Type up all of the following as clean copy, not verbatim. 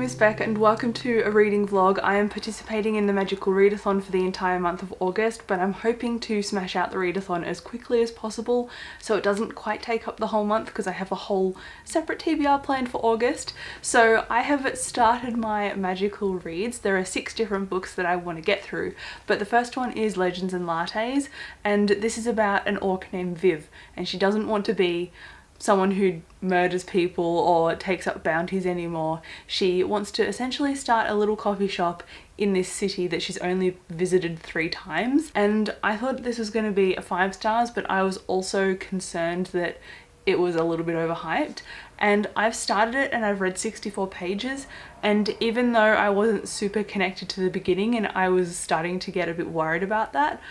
is Beck and welcome to a reading vlog. I am participating in the magical readathon for the entire month of August, but I'm hoping to smash out the readathon as quickly as possible so it doesn't quite take up the whole month because I have a whole separate TBR planned for August. So I have started my magical reads. There are 6 different books that I want to get through, but the first one is Legends and Lattes, and this is about an orc named Viv, and she doesn't want to be someone who murders people or takes up bounties anymore. She wants to essentially start a little coffee shop in this city that she's only visited 3 times, and I thought this was going to be a 5 stars, but I was also concerned that it was a little bit overhyped. And I've started it and I've read 64 pages, and even though I wasn't super connected to the beginning and I was starting to get a bit worried about that,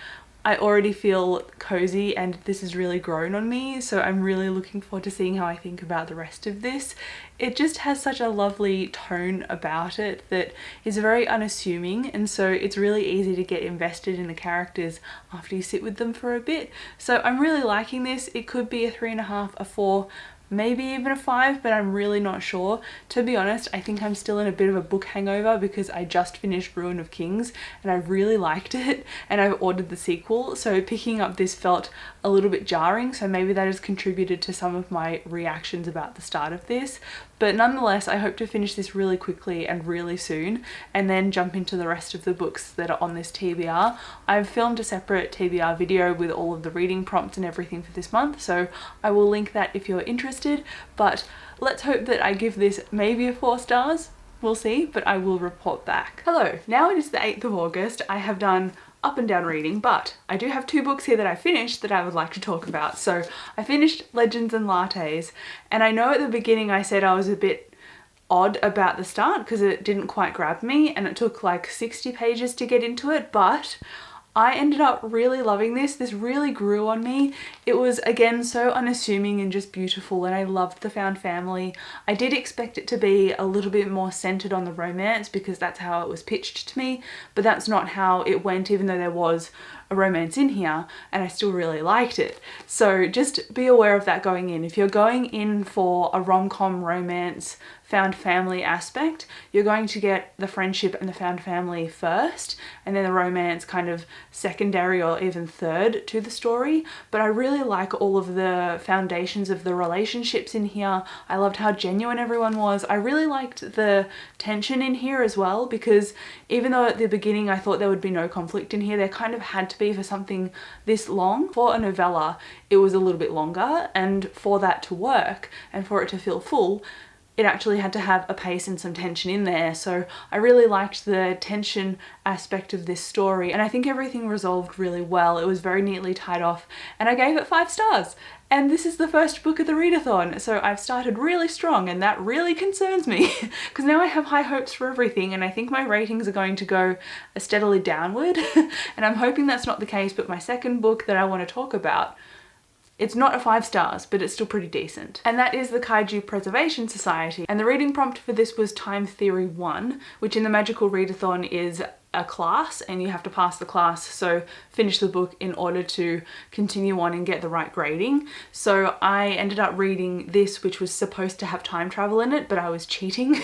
I already feel cozy and this has really grown on me, so I'm really looking forward to seeing how I think about the rest of this. It just has such a lovely tone about it that is very unassuming, and so it's really easy to get invested in the characters after you sit with them for a bit. So I'm really liking this. It could be a 3.5, a 4, maybe even a 5, but I'm really not sure. To be honest, I think I'm still in a bit of a book hangover because I just finished Ruin of Kings and I really liked it and I've ordered the sequel, so picking up this felt a little bit jarring, so maybe that has contributed to some of my reactions about the start of this. But nonetheless, I hope to finish this really quickly and really soon and then jump into the rest of the books that are on this TBR. I've filmed a separate TBR video with all of the reading prompts and everything for this month, so I will link that if you're interested, but let's hope that I give this maybe a 4 stars. We'll see, but I will report back. Hello, now it is the 8th of August. I have done up and down reading, but I do have 2 books here that I finished that I would like to talk about. So I finished Legends and Lattes, and I know at the beginning I said I was a bit odd about the start because it didn't quite grab me and it took like 60 pages to get into it, but I ended up really loving this. This really grew on me. It was, again, so unassuming and just beautiful, and I loved the found family. I did expect it to be a little bit more centered on the romance because that's how it was pitched to me, but that's not how it went, even though there was a romance in here, and I still really liked it. So just be aware of that going in. If you're going in for a rom-com romance found family aspect, you're going to get the friendship and the found family first, and then the romance kind of secondary or even third to the story. But I really like all of the foundations of the relationships in here. I loved how genuine everyone was. I really liked the tension in here as well, because even though at the beginning I thought there would be no conflict in here, there kind of had to be for something this long. For a novella, it was a little bit longer, and for that to work and for it to feel full, it actually had to have a pace and some tension in there. So I really liked the tension aspect of this story, and I think everything resolved really well. It was very neatly tied off, and I gave it 5 stars. And this is the first book of the readathon, so I've started really strong, and that really concerns me because now I have high hopes for everything, and I think my ratings are going to go steadily downward and I'm hoping that's not the case. But my second book that I want to talk about, it's not a 5 stars, but it's still pretty decent. And that is the Kaiju Preservation Society. And the reading prompt for this was Time Theory 1, which in the magical readathon is a class, and you have to pass the class, so finish the book in order to continue on and get the right grading. So I ended up reading this, which was supposed to have time travel in it, but I was cheating.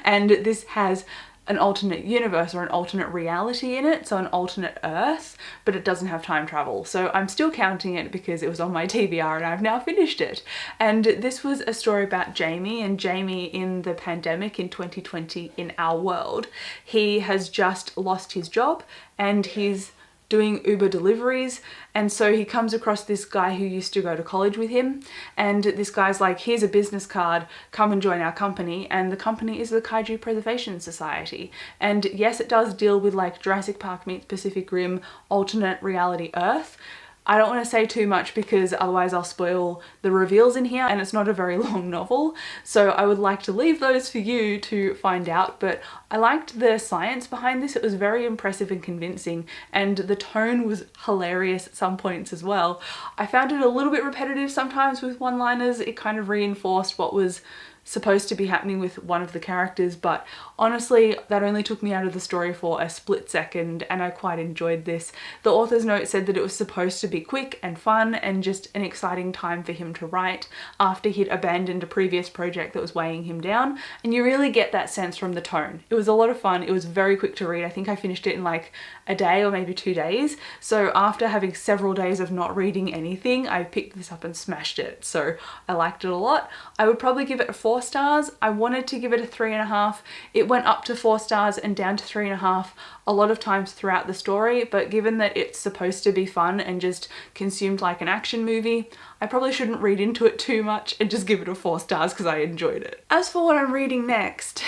And this has an alternate universe or an alternate reality in it, so an alternate Earth, but it doesn't have time travel. So I'm still counting it because it was on my TBR and I've now finished it. And this was a story about Jamie, and Jamie in the pandemic in 2020 in our world. He has just lost his job and he's doing Uber deliveries, and so he comes across this guy who used to go to college with him, and this guy's like, here's a business card, come and join our company. And the company is the Kaiju Preservation Society, and yes, it does deal with like Jurassic Park meets Pacific Rim, alternate reality Earth. I don't want to say too much because otherwise I'll spoil the reveals in here, and it's not a very long novel, so I would like to leave those for you to find out. But I liked the science behind this. It was very impressive and convincing, and the tone was hilarious at some points as well. I found it a little bit repetitive sometimes with one-liners. It kind of reinforced what was supposed to be happening with one of the characters, but honestly that only took me out of the story for a split second and I quite enjoyed this. The author's note said that it was supposed to be quick and fun and just an exciting time for him to write after he'd abandoned a previous project that was weighing him down, and you really get that sense from the tone. It was a lot of fun, it was very quick to read. I think I finished it in like a day or maybe 2 days, so after having several days of not reading anything, I picked this up and smashed it, so I liked it a lot. I would probably give it 4 stars. I wanted to give it a 3.5. It went up to 4 stars and down to 3.5 a lot of times throughout the story, but given that it's supposed to be fun and just consumed like an action movie, I probably shouldn't read into it too much and just give it a 4 stars because I enjoyed it. As for what I'm reading next,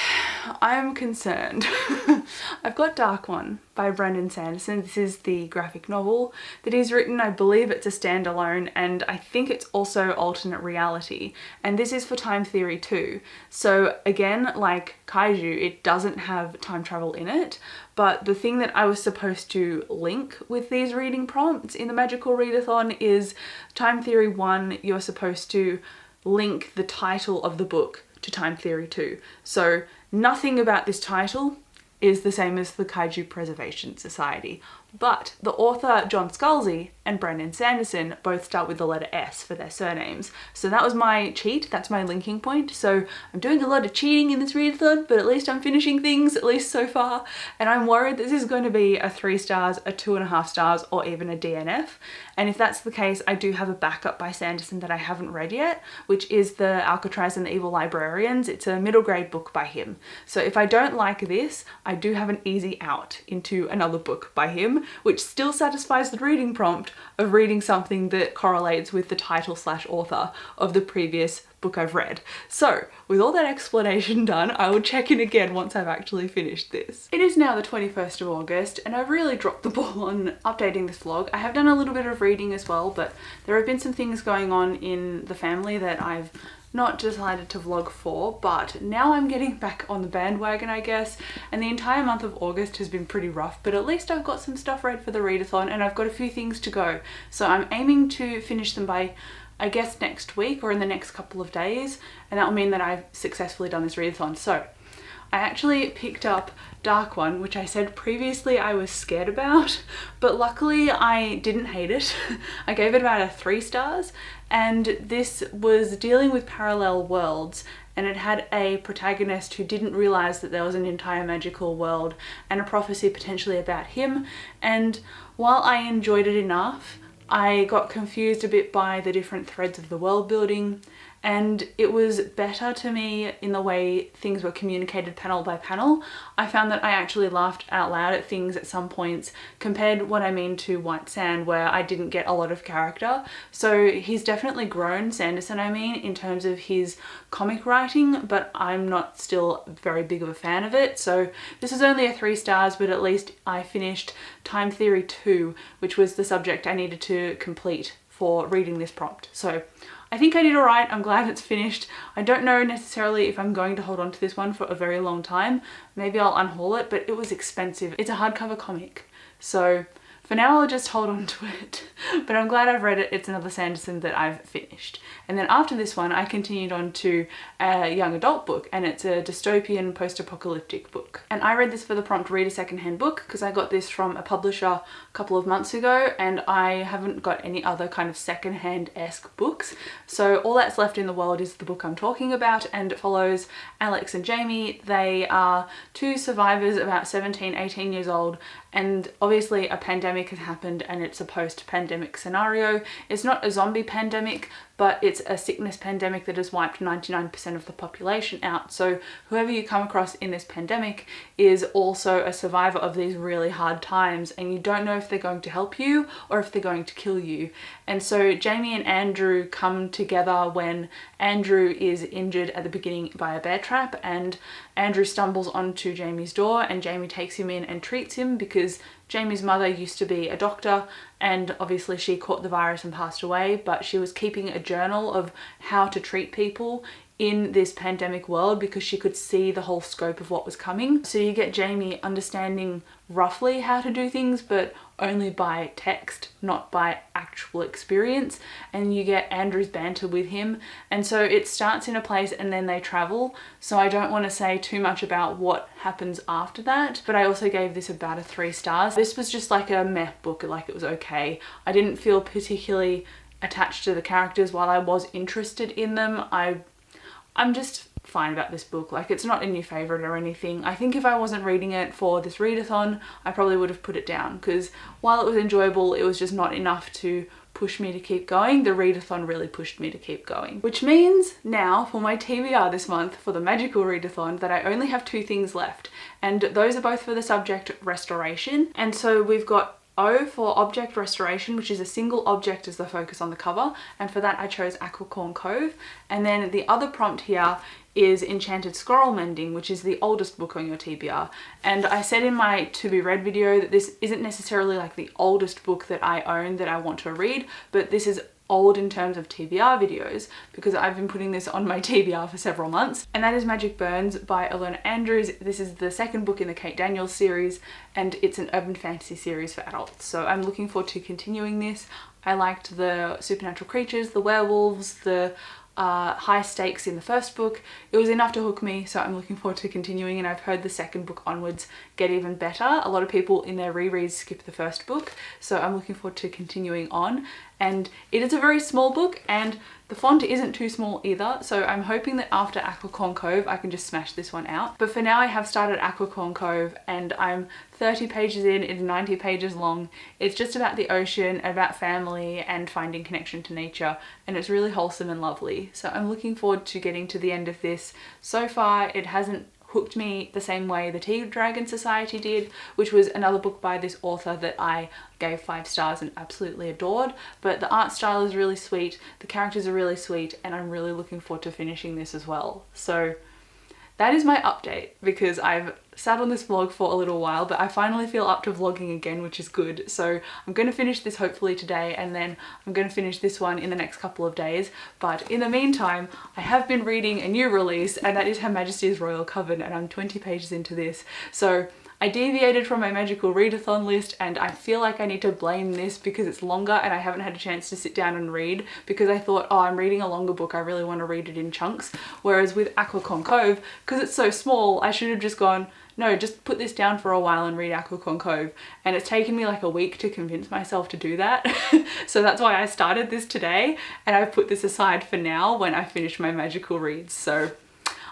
I'm concerned. I've got Dark One by Brandon Sanderson. This is the graphic novel that he's written. I believe it's a standalone and I think it's also alternate reality. And this is for time theory too. So again, like Kaiju, it doesn't have time travel in it. But the thing that I was supposed to link with these reading prompts in the Magical Readathon is Time Theory 1, you're supposed to link the title of the book to Time Theory 2. So nothing about this title is the same as the Kaiju Preservation Society. But the author John Scalzi and Brandon Sanderson both start with the letter S for their surnames. So that was my cheat, that's my linking point. So I'm doing a lot of cheating in this readathon, but at least I'm finishing things, at least so far. And I'm worried this is going to be a 3 stars, a 2.5 stars, or even a DNF. And if that's the case, I do have a backup by Sanderson that I haven't read yet, which is the Alcatraz and the Evil Librarians. It's a middle grade book by him. So if I don't like this, I do have an easy out into another book by him, which still satisfies the reading prompt of reading something that correlates with the title/author of the previous book I've read. So with all that explanation done, I will check in again once I've actually finished this. It is now the 21st of August and I've really dropped the ball on updating this vlog. I have done a little bit of reading as well, but there have been some things going on in the family that I've not decided to vlog for, but now I'm getting back on the bandwagon, I guess, and the entire month of August has been pretty rough, but at least I've got some stuff read for the readathon and I've got a few things to go. So I'm aiming to finish them by, I guess, next week or in the next couple of days, and that will mean that I've successfully done this readathon. So I actually picked up Dark One, which I said previously I was scared about, but luckily I didn't hate it. I gave it about a 3 stars, and this was dealing with parallel worlds, and it had a protagonist who didn't realize that there was an entire magical world and a prophecy potentially about him. And while I enjoyed it enough, I got confused a bit by the different threads of the world building, and it was better to me in the way things were communicated panel by panel. I found that I actually laughed out loud at things at some points compared what I mean to White Sand, where I didn't get a lot of character. So he's definitely grown, Sanderson I mean, in terms of his comic writing, but I'm not still very big of a fan of it. So this is only a 3 stars, but at least I finished Time Theory 2, which was the subject I needed to complete for reading this prompt. So I think I did alright. I'm glad it's finished. I don't know necessarily if I'm going to hold on to this one for a very long time. Maybe I'll unhaul it, but it was expensive. It's a hardcover comic. So for now I'll just hold on to it, but I'm glad I've read it. It's another Sanderson that I've finished. And then after this one I continued on to a young adult book, and it's a dystopian post-apocalyptic book. And I read this for the prompt read a secondhand book because I got this from a publisher a couple of months ago and I haven't got any other kind of secondhand-esque books. So all that's left in the world is the book I'm talking about, and it follows Alex and Jamie. They are 2 survivors about 17, 18 years old, and obviously a pandemic has happened and it's a post-pandemic scenario. It's not a zombie pandemic, but it's a sickness pandemic that has wiped 99% of the population out. So whoever you come across in this pandemic is also a survivor of these really hard times, and you don't know if they're going to help you or if they're going to kill you. And so Jamie and Andrew come together when Andrew is injured at the beginning by a bear trap, and Andrew stumbles onto Jamie's door and Jamie takes him in and treats him because Jamie's mother used to be a doctor and obviously she caught the virus and passed away, but she was keeping a journal of how to treat people in this pandemic world because she could see the whole scope of what was coming. So you get Jamie understanding roughly how to do things, but only by text, not by actual experience. And you get Andrew's banter with him. And so it starts in a place and then they travel. So I don't want to say too much about what happens after that, but I also gave this about a 3 stars. This was just like a meh book, like it was okay. I didn't feel particularly attached to the characters. While I was interested in them, I'm just fine about this book. Like, it's not a new favourite or anything. I think if I wasn't reading it for this readathon, I probably would have put it down, because while it was enjoyable, it was just not enough to push me to keep going. The readathon really pushed me to keep going. Which means now for my TBR this month for the magical readathon that I only have 2 things left, and those are both for the subject restoration. And so we've got O for object restoration, which is a single object as the focus on the cover, and for that I chose Aquacon Cove. And then the other prompt here is Enchanted Scroll Mending, which is the oldest book on your TBR. And I said in my to be read video that this isn't necessarily like the oldest book that I own that I want to read, but this is old in terms of TBR videos because I've been putting this on my TBR for several months, and that is Magic Burns by Elena Andrews. This is the second book in the Kate Daniels series, and it's an urban fantasy series for adults, so I'm looking forward to continuing this. I liked the supernatural creatures, the werewolves, the high stakes in the first book. It was enough to hook me, so I'm looking forward to continuing, and I've heard the second book onwards get even better. A lot of people in their rereads skip the first book, so I'm looking forward to continuing on. And it is a very small book, and the font isn't too small either, so I'm hoping that after Aquacon Cove I can just smash this one out. But for now I have started Aquacon Cove and I'm 30 pages in, it's 90 pages long. It's just about the ocean, about family and finding connection to nature, and it's really wholesome and lovely. So I'm looking forward to getting to the end of this. So far it hasn't hooked me the same way the Tea Dragon Society did, which was another book by this author that I gave 5 stars and absolutely adored. But the art style is really sweet, the characters are really sweet, and I'm really looking forward to finishing this as well. So that is my update, because I've sat on this vlog for a little while, but I finally feel up to vlogging again, which is good. So I'm going to finish this hopefully today, and then I'm going to finish this one in the next couple of days. But in the meantime, I have been reading a new release, and that is Her Majesty's Royal Coven, and I'm 20 pages into this. So I deviated from my magical readathon list, and I feel like I need to blame this because it's longer and I haven't had a chance to sit down and read, because I thought, oh, I'm reading a longer book, I really want to read it in chunks. Whereas with Aquacon Cove, because it's so small, I should have just gone, no, just put this down for a while and read Aquacon Cove. And it's taken me like a week to convince myself to do that. So that's why I started this today, and I've put this aside for now when I finish my magical reads. So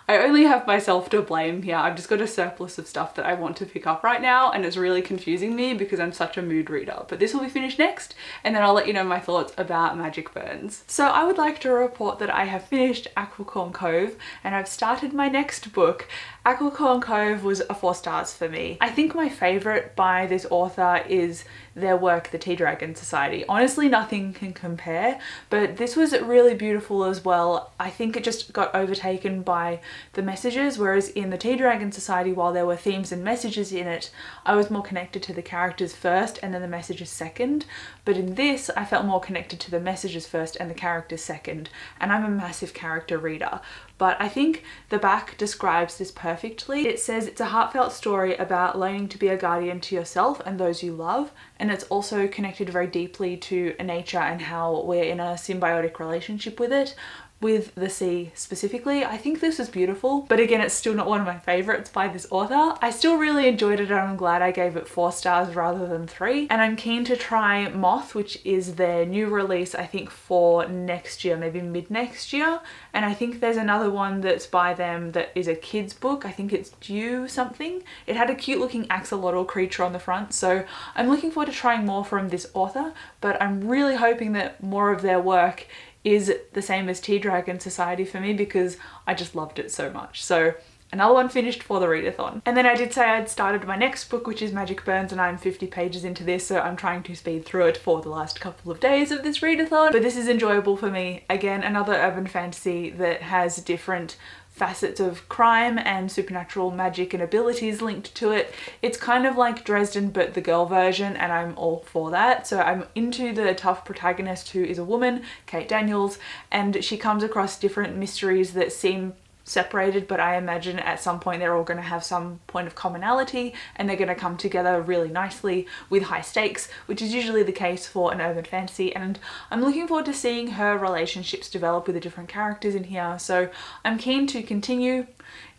I only have myself to blame here. I've just got a surplus of stuff that I want to pick up right now, and it's really confusing me because I'm such a mood reader. But this will be finished next, and then I'll let you know my thoughts about Magic Burns. So I would like to report that I have finished Aquacon Cove and I've started my next book. Aquacon Cove was a 4 stars for me. I think my favourite by this author is their work, the Tea Dragon Society. Honestly, nothing can compare, but this was really beautiful as well. I think it just got overtaken by the messages, whereas in the Tea Dragon Society, while there were themes and messages in it, I was more connected to the characters first and then the messages second. But in this, I felt more connected to the messages first and the characters second, and I'm a massive character reader. But I think the back describes this perfectly. It says it's a heartfelt story about learning to be a guardian to yourself and those you love, and it's also connected very deeply to nature and how we're in a symbiotic relationship with it, with the sea specifically. I think this is beautiful, but again, it's still not one of my favorites by this author. I still really enjoyed it, and I'm glad I gave it 4 stars rather than 3. And I'm keen to try Moth, which is their new release, I think for next year, maybe mid next year. And I think there's another one that's by them that is a kid's book. I think it's Dew something. It had a cute looking axolotl creature on the front. So I'm looking forward to trying more from this author, but I'm really hoping that more of their work is the same as Tea Dragon Society for me, because I just loved it so much. So another one finished for the readathon. And then I did say I'd started my next book, which is Magic Burns, and I'm 50 pages into this, so I'm trying to speed through it for the last couple of days of this readathon. But this is enjoyable for me. Again, another urban fantasy that has different facets of crime and supernatural magic and abilities linked to it. It's kind of like Dresden but the girl version, and I'm all for that. So I'm into the tough protagonist who is a woman, Kate Daniels, and she comes across different mysteries that seem separated, but I imagine at some point they're all going to have some point of commonality and they're going to come together really nicely with high stakes, which is usually the case for an urban fantasy. And I'm looking forward to seeing her relationships develop with the different characters in here, so I'm keen to continue.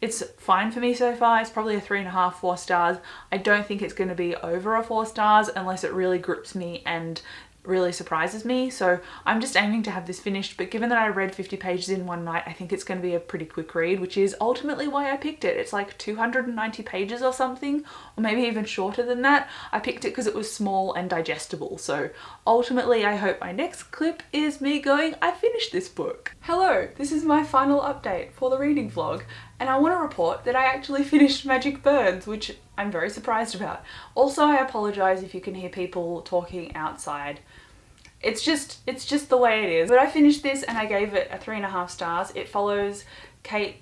It's fine for me so far. It's probably a 3.5, 4 stars. I don't think it's going to be over a 4 stars unless it really grips me and really surprises me. So I'm just aiming to have this finished, but given that I read 50 pages in one night, I think it's going to be a pretty quick read, which is ultimately why I picked it. It's like 290 pages or something, or maybe even shorter than that. I picked it because it was small and digestible. So ultimately I hope my next clip is me going, I finished this book. Hello, this is my final update for the reading vlog, and I want to report that I actually finished Magic Burns, which I'm very surprised about. Also, I apologize if you can hear people talking outside. It's just the way it is. But I finished this and I gave it a 3.5 stars. It follows Kate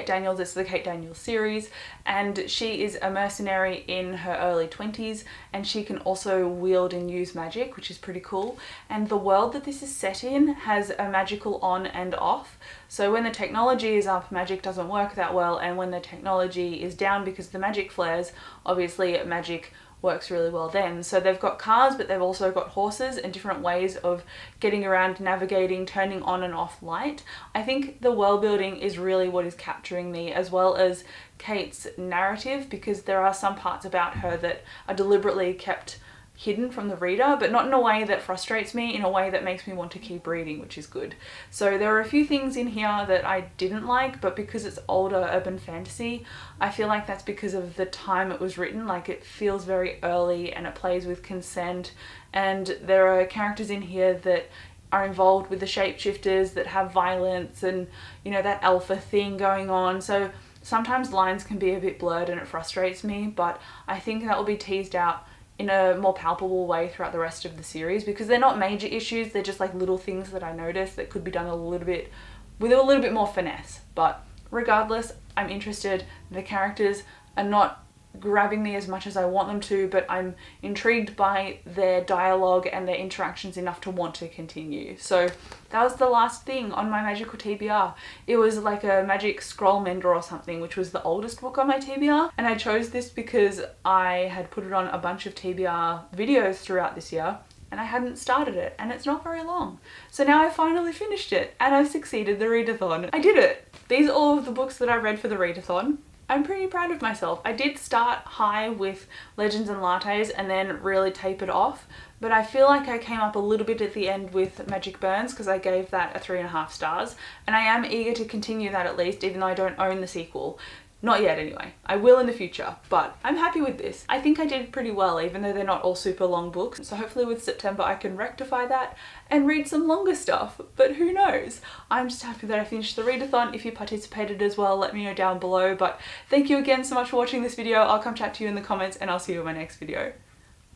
Daniels. It's the Kate Daniels series, and she is a mercenary in her early 20s, and she can also wield and use magic, which is pretty cool. And the world that this is set in has a magical on and off. So when the technology is up, magic doesn't work that well, and when the technology is down because the magic flares, obviously magic works really well then. So they've got cars, but they've also got horses and different ways of getting around, navigating, turning on and off light. I think the world building is really what is capturing me, as well as Kate's narrative, because there are some parts about her that are deliberately kept hidden from the reader, but not in a way that frustrates me, in a way that makes me want to keep reading, which is good. So there are a few things in here that I didn't like, but because it's older urban fantasy, I feel like that's because of the time it was written. Like, it feels very early and it plays with consent, and there are characters in here that are involved with the shapeshifters that have violence and, you know, that alpha thing going on. So sometimes lines can be a bit blurred and it frustrates me, but I think that will be teased out in a more palpable way throughout the rest of the series, because they're not major issues, they're just like little things that I noticed that could be done a little bit with a little bit more finesse. But regardless, I'm interested. The characters are not grabbing me as much as I want them to, but I'm intrigued by their dialogue and their interactions enough to want to continue. So that was the last thing on my magical TBR. It was like a Magic Scroll Mender or something, which was the oldest book on my TBR, and I chose this because I had put it on a bunch of TBR videos throughout this year and I hadn't started it, and it's not very long. So now I finally finished it and I've succeeded the readathon. I did it! These are all of the books that I read for the readathon. I'm pretty proud of myself. I did start high with Legends and Lattes and then really tapered off, but I feel like I came up a little bit at the end with Magic Burns because I gave that a 3.5 stars, and I am eager to continue that at least, even though I don't own the sequel. Not yet anyway. I will in the future, but I'm happy with this. I think I did pretty well, even though they're not all super long books. So hopefully with September I can rectify that and read some longer stuff, but who knows? I'm just happy that I finished the readathon. If you participated as well, let me know down below. But thank you again so much for watching this video. I'll come chat to you in the comments, and I'll see you in my next video.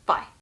Bye.